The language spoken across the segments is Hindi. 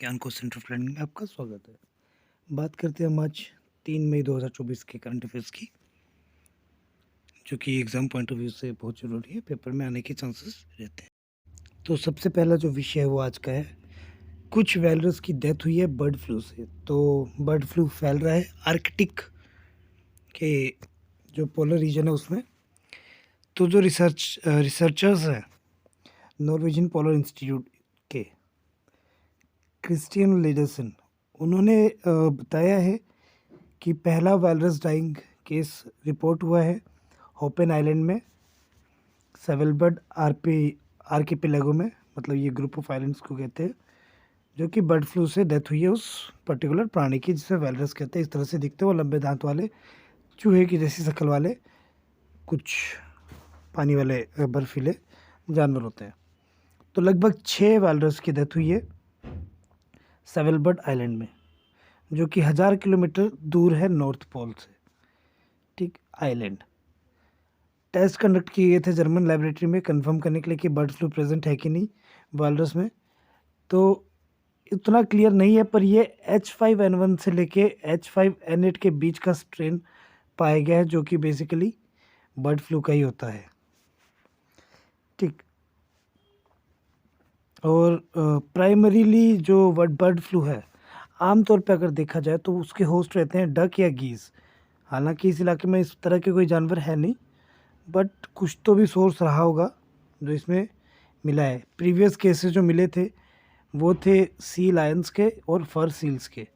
ज्ञान को सेंटर ऑफ लर्निंग में आपका स्वागत है। बात करते हैं हम आज 3 मई 2024 के करंट अफेयर्स की, जो कि एग्ज़ाम पॉइंट ऑफ व्यू से बहुत ज़रूरी है, पेपर में आने के चांसेस रहते हैं। तो सबसे पहला जो विषय है वो आज का है, कुछ वैलरस की डेथ हुई है बर्ड फ्लू से। तो बर्ड फ्लू फैल रहा है आर्कटिक के जो पोलर रीजन है उसमें। तो जो रिसर्चर्स हैं नॉर्वेजियन पोलर इंस्टीट्यूट के क्रिस्टियन लीडरसन, उन्होंने बताया है कि पहला वायरस डाइंग केस रिपोर्ट हुआ है होपेन आइलैंड में, सेवलबर्ड आर्किपेलागो में, मतलब ये ग्रुप ऑफ आइलैंड्स को कहते हैं, जो कि बर्ड फ्लू से डेथ हुई है उस पर्टिकुलर प्राणी की जिसे वायरस कहते हैं। इस तरह से दिखते हैं वो, लंबे दांत वाले चूहे की जैसी शक्ल वाले कुछ पानी वाले बर्फीले जानवर होते हैं। तो लगभग 6 वायरस की डेथ हुई है सेवलबर्ड आइलैंड में, जो कि 1000 किलोमीटर दूर है नॉर्थ पोल से। ठीक, आइलैंड टेस्ट कंडक्ट किए गए थे जर्मन लेबोरेटरी में कंफर्म करने के लिए कि बर्ड फ्लू प्रेजेंट है कि नहीं वायरस में। तो इतना क्लियर नहीं है, पर ये H5N1 से लेके H5N8 के बीच का स्ट्रेन पाया गया है, जो कि बेसिकली बर्ड फ्लू का ही होता है। ठीक, और प्राइमरीली जो बर्ड फ्लू है आमतौर पे अगर देखा जाए तो उसके होस्ट रहते हैं डक या गीज़। हालांकि इस इलाके में इस तरह के कोई जानवर है नहीं, बट कुछ तो भी सोर्स रहा होगा जो इसमें मिला है। प्रीवियस केसेस जो मिले थे वो थे सी लायंस के और फर सील्स के।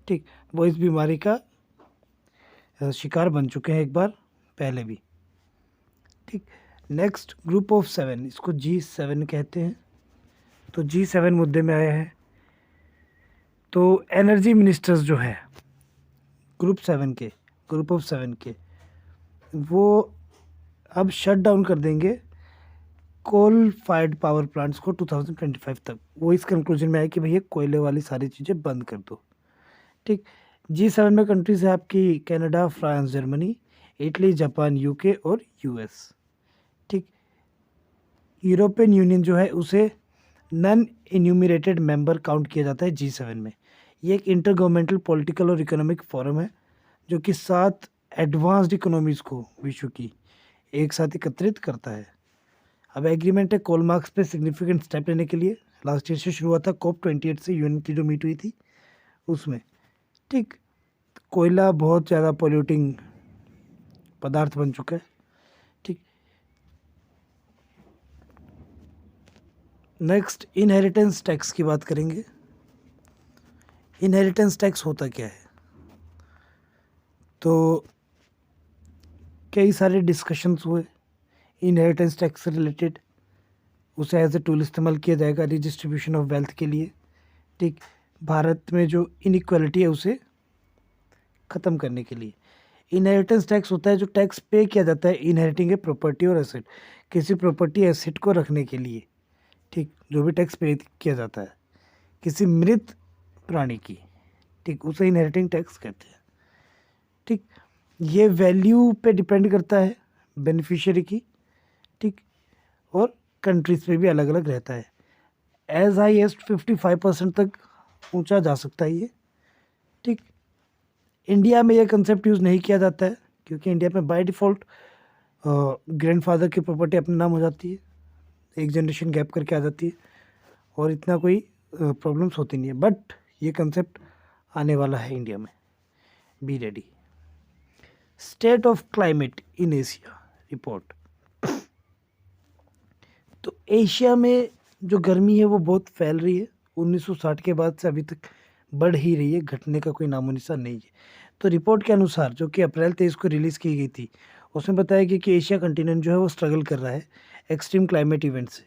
ठीक, वो इस बीमारी का शिकार बन चुके हैं एक बार पहले भी। ठीक, नेक्स्ट ग्रुप ऑफ 7, इसको G7 कहते हैं। तो G7 मुद्दे में आया है। तो एनर्जी मिनिस्टर्स जो है ग्रुप ऑफ 7 के, वो अब शट डाउन कर देंगे कोल फायर्ड पावर प्लांट्स को 2025 तक। वो इस कंक्लूजन में आए कि भैया कोयले वाली सारी चीज़ें बंद कर दो। ठीक, G7 में कंट्रीज है आपकी Canada, France, Germany, Italy, Japan, UK और यूएस। ठीक, यूरोपियन यूनियन जो है उसे नॉन इन्यूमरेटेड मेंबर काउंट किया जाता है G7 में। ये एक इंटर गवर्नमेंटल पॉलिटिकल और इकोनॉमिक फोरम है जो कि 7 एडवांस्ड इकोनॉमीज़ को विश्व की एक साथ एकत्रित करता है। अब एग्रीमेंट है कोल मार्क्स पे सिग्निफिकेंट स्टेप लेने के लिए। लास्ट ईयर से शुरू हुआ था COP28 से, यूएन की जो मीट हुई थी उसमें। ठीक, कोयला बहुत ज़्यादा पोल्यूटिंग पदार्थ बन चुका है। ठीक, नेक्स्ट इनहेरिटेंस टैक्स की बात करेंगे। इनहेरिटेंस टैक्स होता क्या है? तो कई सारे डिस्कशंस हुए इनहेरिटेंस टैक्स से रिलेटेड। उसे एज ए टूल इस्तेमाल किया जाएगा रिडिस्ट्रीब्यूशन ऑफ वेल्थ के लिए। ठीक, भारत में जो इनइक्वालिटी है उसे ख़त्म करने के लिए। इनहेरिटेंस टैक्स होता है जो टैक्स पे किया जाता है इनहेरिटिंग ए प्रॉपर्टी और एसेट, किसी प्रॉपर्टी एसेट को रखने के लिए। ठीक, जो भी टैक्स पे किया जाता है किसी मृत प्राणी की, ठीक, उसे इनहेरिटिंग टैक्स कहते हैं। ठीक, ये वैल्यू पे डिपेंड करता है बेनिफिशियरी की। ठीक, और कंट्रीज पे भी अलग अलग रहता है। एज हाई एज 55% तक ऊंचा जा सकता है ये। ठीक, इंडिया में ये कंसेप्ट यूज़ नहीं किया जाता है क्योंकि इंडिया में बाय डिफ़ॉल्ट ग्रैंडफादर की प्रॉपर्टी अपने नाम हो जाती है, एक जनरेशन गैप करके आ जाती है और इतना कोई प्रॉब्लम्स होती नहीं है। बट ये कंसेप्ट आने वाला है इंडिया में, be ready. State of climate in Asia report. तो एशिया में जो गर्मी है वो बहुत फैल रही है। 1960 के बाद से अभी तक बढ़ ही रही है, घटने का कोई नामो निशान नहीं है। तो रिपोर्ट के अनुसार जो कि अप्रैल 23 को रिलीज़ की गई थी, उसमें बताया गया कि एशिया कंटिनेंट जो है वो स्ट्रगल कर रहा है एक्सट्रीम क्लाइमेट इवेंट से।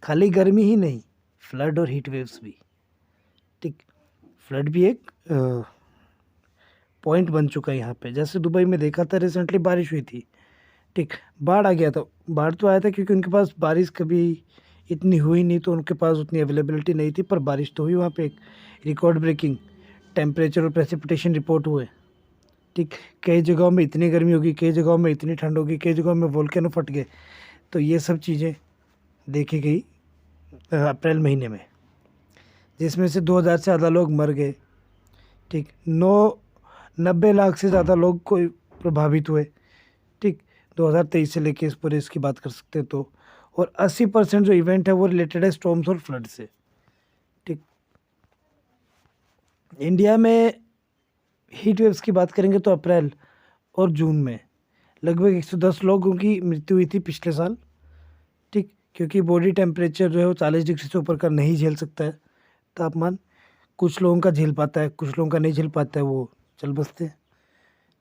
खाली गर्मी ही नहीं, फ्लड और हीट वेव्स भी। ठीक, फ्लड भी एक पॉइंट बन चुका है यहाँ पे। जैसे दुबई में देखा था रिसेंटली बारिश हुई थी। ठीक, बाढ़ आ गया था। बाढ़ तो आया था क्योंकि उनके पास बारिश कभी इतनी हुई नहीं, तो उनके पास उतनी अवेलेबिलिटी नहीं थी, पर बारिश तो हुई वहाँ पे। एक रिकॉर्ड ब्रेकिंग टेम्परेचर और प्रेसिपिटेशन रिपोर्ट हुए। ठीक, कई जगहों में इतनी गर्मी होगी, कई जगहों में इतनी ठंड होगी, कई जगहों में वोल्केनो फट गए। तो ये सब चीज़ें देखी गई अप्रैल महीने में। जिसमें से 2000 से ज़्यादा लोग मर गए। ठीक, 90 लाख से ज़्यादा लोग कोई प्रभावित हुए। ठीक, 2023 से लेके इस पूरे इसकी बात कर सकते हैं तो। और 80% जो इवेंट है वो रिलेटेड है स्टॉर्म्स और फ्लड से। ठीक, इंडिया में हीट वेव्स की बात करेंगे तो अप्रैल और जून में लगभग 110 लोगों की मृत्यु हुई थी पिछले साल। ठीक, क्योंकि बॉडी टेम्परेचर जो है वो 40 डिग्री से ऊपर का नहीं झेल सकता है तापमान। कुछ लोगों का झेल पाता है, कुछ लोगों का नहीं झेल पाता है, वो चल बसते हैं।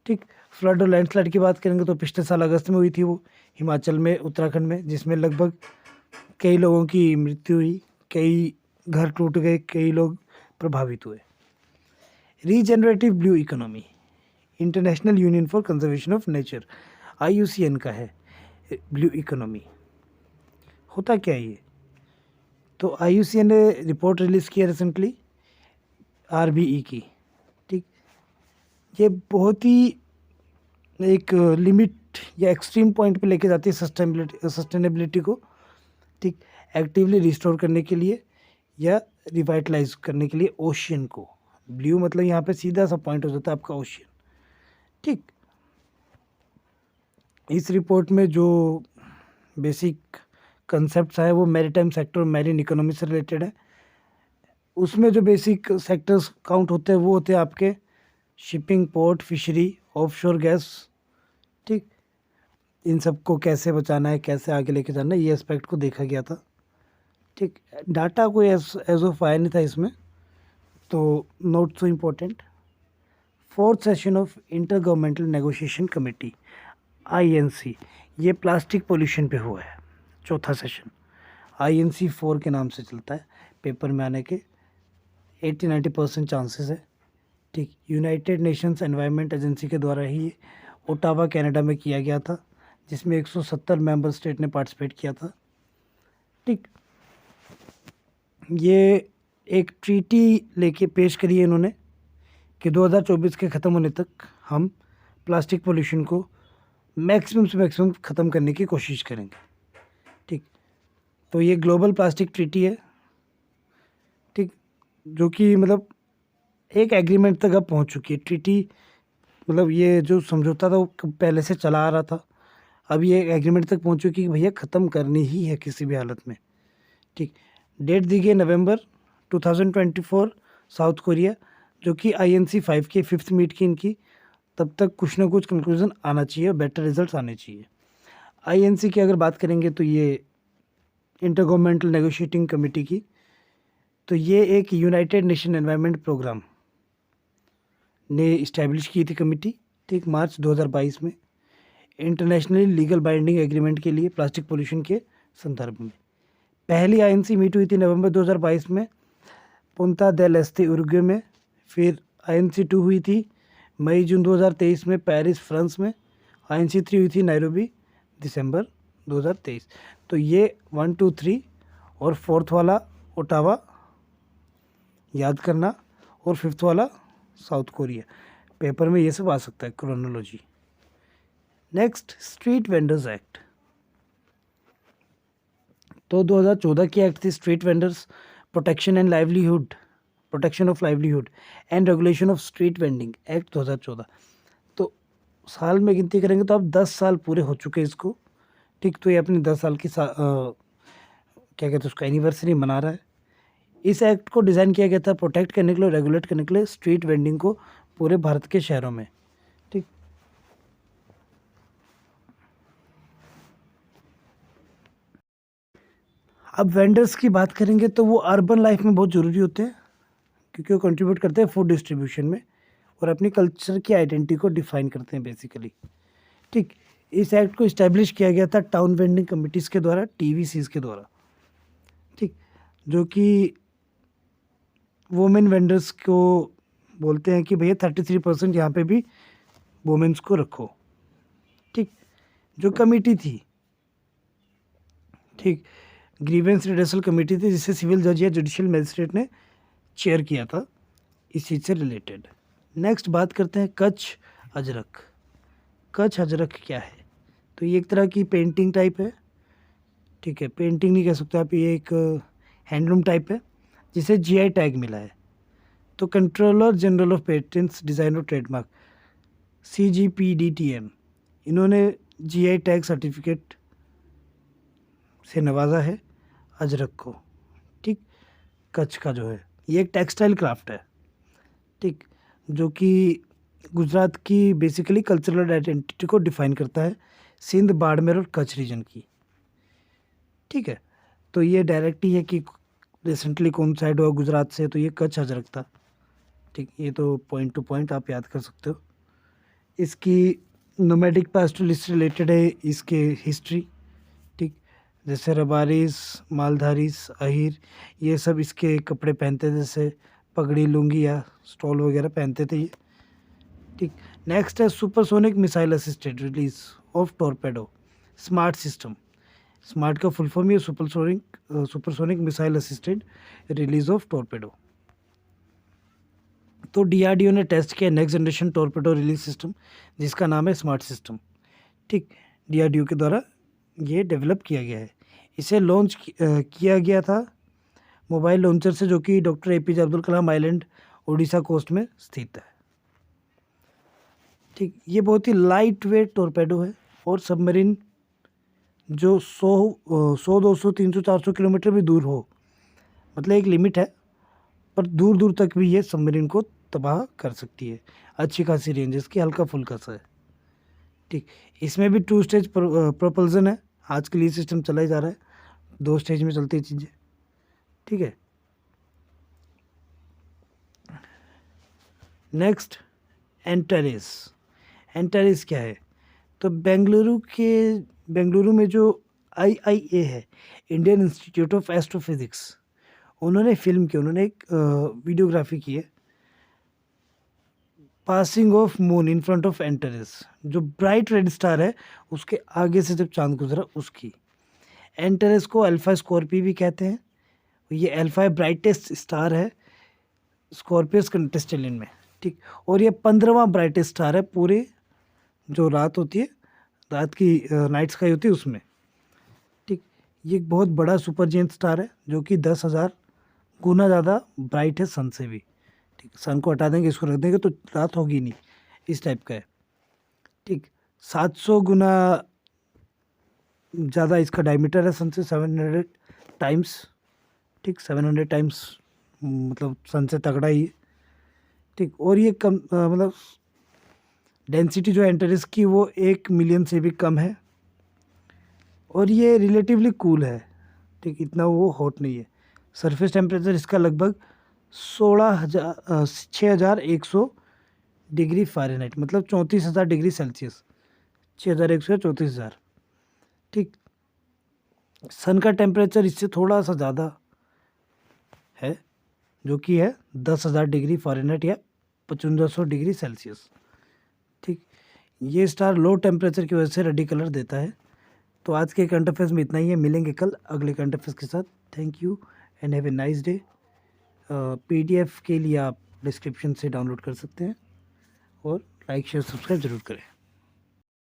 ठीक, फ्लड और लैंडस्लाइड की बात करेंगे तो पिछले साल अगस्त में हुई थी वो, हिमाचल में, उत्तराखंड में, जिसमें लगभग कई लोगों की मृत्यु हुई, कई घर टूट गए, कई लोग प्रभावित हुए। Regenerative blue economy, international union for conservation of nature, IUCN का है ब्लू इकोनॉमी। होता क्या है ये? तो IUCN ने रिपोर्ट रिलीज़ किया रिसेंटली, RBE की। ठीक, ये बहुत ही एक लिमिट या एक्सट्रीम पॉइंट पे लेके जाती है सस्टेनेबिलिटी को। ठीक, एक्टिवली रिस्टोर करने के लिए या रिवाइटलाइज करने के लिए ओशियन को। ब्लू मतलब यहाँ पे सीधा सा पॉइंट हो जाता है आपका ओशियन। ठीक, इस रिपोर्ट में जो बेसिक कंसेप्ट्स है वो मैरीटाइम सेक्टर और मैरीन इकोनॉमी से रिलेटेड है। उसमें जो बेसिक सेक्टर्स काउंट होते हैं वो होते हैं आपके shipping, port, fishery, offshore gas. ठीक, इन सबको कैसे बचाना है, कैसे आगे लेके जाना है, ये एस्पेक्ट को देखा गया था। ठीक, डाटा कोई एज ऑफ आया नहीं था इसमें, तो note so important. 4th session of inter governmental negotiation committee, INC, ये प्लास्टिक पोल्यूशन पे हुआ है। 4था सेशन INC 4 के नाम से चलता है, पेपर में आने के 80-90% चांसेस है। ठीक, यूनाइटेड नेशंस एनवायरनमेंट एजेंसी के द्वारा ही ये ओटावा कनाडा में किया गया था, जिसमें 170 मेंबर स्टेट ने पार्टिसिपेट किया था। ठीक, ये एक ट्रीटी लेके पेश करी है इन्होंने कि 2024 के ख़त्म होने तक हम प्लास्टिक पोल्यूशन को मैक्सिमम से मैक्सिमम ख़त्म करने की कोशिश करेंगे। ठीक, तो ये ग्लोबल प्लास्टिक ट्रीटी है। ठीक, जो कि मतलब एक एग्रीमेंट तक अब पहुंच चुकी है ट्रीटी। मतलब ये जो समझौता था वो पहले से चला आ रहा था, अब ये एग्रीमेंट तक पहुंच चुकी है कि भैया ख़त्म करनी ही है किसी भी हालत में। ठीक, डेट दी गई नवंबर 2024, साउथ कोरिया, जो कि INC 5 की 5th मीट की इनकी। तब तक कुछ ना कुछ कंक्लूजन आना चाहिए और बेटर रिजल्ट्स आने चाहिए। INC की अगर बात करेंगे तो ये इंटर गवर्नमेंटल नेगोशिएटिंग कमेटी की, तो ये एक यूनाइटेड नेशन एनवायरनमेंट प्रोग्राम ने इस्टेब्लिश की थी कमेटी। ठीक, मार्च 2022 में इंटरनेशनली लीगल बाइंडिंग एग्रीमेंट के लिए प्लास्टिक पोल्यूशन के संदर्भ में। पहली INC मीट हुई थी नवंबर 2022 में पुंता देल एस्ते, उरुग्वे में। फिर INC 2 हुई थी मई जून 2023 में पेरिस, फ्रांस में। INC 3 हुई थी नैरोबी, दिसंबर 2023। तो ये 1, 2, 3 और 4th वाला ओटावा याद करना, और 5th वाला साउथ कोरिया। पेपर में ये सब आ सकता है, chronology. Next, street vendors act. तो 2014 की एक्ट थी street vendors protection and livelihood, protection of livelihood and regulation of street vending act 2014। तो साल में गिनती करेंगे तो अब 10 साल पूरे हो चुके हैं इसको। ठीक, तो ये अपनी 10 साल की क्या कहते हैं उसका एनिवर्सरी मना रहा है। इस एक्ट को डिज़ाइन किया गया था प्रोटेक्ट करने के लिए, रेगुलेट करने के लिए स्ट्रीट वेंडिंग को पूरे भारत के शहरों में। ठीक, अब वेंडर्स की बात करेंगे तो वो अर्बन लाइफ में बहुत ज़रूरी होते हैं, क्योंकि वो कंट्रीब्यूट करते हैं फूड डिस्ट्रीब्यूशन में और अपनी कल्चर की आइडेंटिटी को डिफाइन करते हैं बेसिकली। ठीक, इस एक्ट को इस्टेब्लिश किया गया था टाउन वेंडिंग कमिटीज़ के द्वारा, TVCs के द्वारा। ठीक, जो कि वुमेन वेंडर्स को बोलते हैं कि भैया 33% यहाँ पे भी वुमेन्स को रखो। ठीक, जो कमेटी थी, ठीक, ग्रीवेंस रिड्रेसल कमेटी थी, जिसे सिविल जज या जुडिशियल मैजिस्ट्रेट ने चेयर किया था इस चीज़ से रिलेटेड। नेक्स्ट बात करते हैं कच्छ अजरक। कच्छ अजरक क्या है? तो ये एक तरह की पेंटिंग टाइप है। ठीक है, पेंटिंग नहीं कह सकते आप, ये एक हैंडलूम टाइप है, जिसे जीआई टैग मिला है। तो controller general of patents design और ट्रेडमार्क CGPDTM, इन्होंने जीआई टैग सर्टिफिकेट से नवाजा है अजरक को। ठीक, कच्छ का जो है ये एक टेक्सटाइल क्राफ्ट है। ठीक, जो कि गुजरात की बेसिकली कल्चरल आइडेंटिटी को डिफाइन करता है, सिंध, बाड़मेर और कच्छ रीजन की। ठीक है, तो ये डायरेक्ट ही है कि रिसेंटली कौन साइड हुआ गुजरात से, तो ये कच्छ अजरक था। ठीक, ये तो पॉइंट टू पॉइंट आप याद कर सकते हो। इसकी नोमैडिक पास्टोरलिस्ट से रिलेटेड है इसके हिस्ट्री। ठीक, जैसे रबारीस, मालधारीस, अहिर, ये सब इसके कपड़े पहनते थे, जैसे पगड़ी, लुंगी या स्टॉल वगैरह पहनते थे ये। ठीक, नेक्स्ट है supersonic missile assisted release of torpedo smart system. Smart का फुल फॉर्म ये supersonic missile assisted release of torpedo. तो DRDO ने टेस्ट किया next generation torpedo release system, जिसका नाम है स्मार्ट सिस्टम। ठीक, DRDO के द्वारा ये डेवलप किया गया है। इसे लॉन्च किया गया था मोबाइल लॉन्चर से, जो कि doctor APJ Abdul Kalam island, Orissa coast में स्थित है। ठीक, ये बहुत ही लाइट वेट टॉर्पेडो है और सबमरीन जो 100, 200, 300, 400 किलोमीटर भी दूर हो, मतलब एक लिमिट है, पर दूर दूर तक भी ये सबमरीन को तबाह कर सकती है। अच्छी खासी रेंज इसकी, हल्का फुल्का सा है। ठीक, इसमें भी 2 स्टेज प्रोपल्जन है। आज के लिए सिस्टम चला ही जा रहा है, 2 स्टेज में चलती है चीज़ें। ठीक है, नेक्स्ट एंटारेस। एंटारेस क्या है? तो बेंगलुरु में जो IIA है, इंडियन इंस्टीट्यूट ऑफ एस्ट्रोफिजिक्स, उन्होंने फिल्म की, उन्होंने एक वीडियोग्राफी की है, passing of moon in front of Antares. जो ब्राइट रेड स्टार है उसके आगे से जब चांद गुजरा उसकी। एंटारेस को अल्फा स्कॉर्पी भी कहते हैं। ये अल्फा ब्राइटेस्ट स्टार है स्कॉर्पियस कंटेस्टेलिन में। ठीक, और ये 15वां ब्राइटेस्ट स्टार है पूरे जो रात होती है, रात की नाइट स्काई होती है उसमें। ठीक, ये एक बहुत बड़ा सुपर जेंट स्टार है जो कि 10,000 गुना ज़्यादा ब्राइट है सन से भी। ठीक, सन को हटा देंगे, इसको रख देंगे तो रात होगी नहीं, इस टाइप का है। ठीक, 700 गुना ज़्यादा इसका डायमीटर है सन से, 700 टाइम्स। ठीक, 700 टाइम्स मतलब सन से तगड़ा ही है। ठीक, और ये कम मतलब डेंसिटी जो है एंटारेस की वो 1 मिलियन से भी कम है, और ये रिलेटिवली कूल है। ठीक, इतना वो हॉट नहीं है। सरफेस टेम्परेचर इसका लगभग 6,100 डिग्री फ़ारेनहाइट, मतलब 34,000 डिग्री सेल्सियस। 6,100 या 34,000। ठीक, सन का टेम्परेचर इससे थोड़ा सा ज़्यादा है, जो कि है 10,000 डिग्री फ़ारेनहाइट या 5500 डिग्री सेल्सियस। ठीक, ये स्टार लो टेम्परेचर की वजह से रेडी कलर देता है। तो आज के करंट अफेयर्स में इतना ही है, मिलेंगे कल अगले करंट अफेयर्स के साथ। Thank you and have a nice day. PDF के लिए आप डिस्क्रिप्शन से डाउनलोड कर सकते हैं, और लाइक शेयर सब्सक्राइब ज़रूर करें।